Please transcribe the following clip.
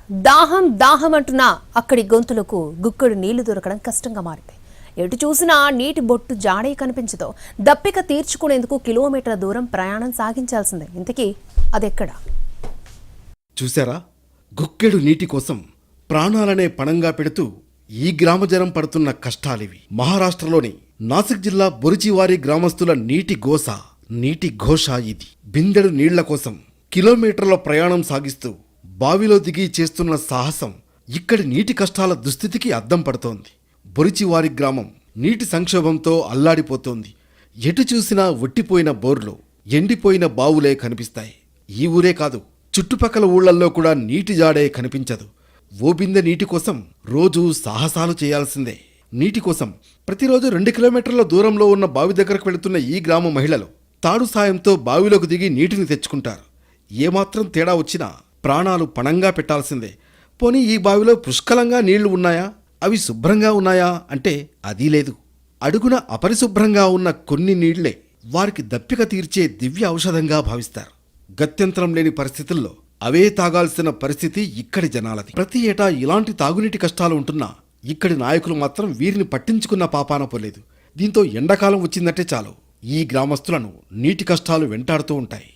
దాహం దాహం అంటున్నా అక్కడి గొంతులకు గుక్కడు నీళ్లు దొరకడం కష్టంగా మారింది. ఎటు చూసినా నీటి బొట్టు జాడే కనిపించదో. దప్పిక తీర్చుకునేందుకు కిలోమీటర్ల దూరం ప్రయాణం సాగించాల్సిందే. ఇంతకీ అదెక్కడ? చూశారా, గుక్కెడు నీటి కోసం ప్రాణాలనే పణంగా పెడుతూ ఈ గ్రామజనం పడుతున్న కష్టాలివి. మహారాష్ట్రలోని నాసిక్ జిల్లా బొరిచివారి గ్రామస్తుల నీటి గోస, నీటి ఘోష ఇది. బిందెడు నీళ్ల కోసం కిలోమీటర్ల ప్రయాణం సాగిస్తూ బావిలో దిగి చేస్తున్న సాహసం ఇక్కడి నీటి కష్టాల దుస్థితికి అద్దం పడుతోంది. బొరిచివారి గ్రామం నీటి సంక్షోభంతో అల్లాడిపోతోంది. ఎటు చూసినా ఒట్టిపోయిన బోర్లు, ఎండిపోయిన బావులే కనిపిస్తాయి. ఈ ఊరే కాదు, చుట్టుపక్కల ఊళ్లల్లో కూడా నీటి జాడే కనిపించదు. ఓ బిందె నీటి కోసం రోజూ సాహసాలు చేయాల్సిందే. నీటి కోసం ప్రతిరోజు 2 కిలోమీటర్ల దూరంలో ఉన్న బావి దగ్గరకు వెళుతున్న ఈ గ్రామ మహిళలు తాడు సాయంతో బావిలోకి దిగి నీటిని తెచ్చుకుంటారు. ఏమాత్రం తేడా వచ్చినా ప్రాణాలు పణంగా పెట్టాల్సిందే. పోనీ ఈ బావిలో పుష్కలంగా నీళ్లు ఉన్నాయా, అవి శుభ్రంగా ఉన్నాయా అంటే అదీ లేదు. అడుగున అపరిశుభ్రంగా ఉన్న కొన్ని నీళ్లే వారికి దప్పిక తీర్చే దివ్య ఔషధంగా భావిస్తారు. గత్యంతరం లేని పరిస్థితుల్లో అవే తాగాల్సిన పరిస్థితి ఇక్కడి జనాలది. ప్రతి ఏటా ఇలాంటి తాగునీటి కష్టాలు ఉంటున్నా ఇక్కడి నాయకులు మాత్రం వీరిని పట్టించుకున్న పాపాన పోలేదు. దీంతో ఎండాకాలం వచ్చిందంటే చాలు ఈ గ్రామస్తులను నీటి కష్టాలు వెంటాడుతూ ఉంటాయి.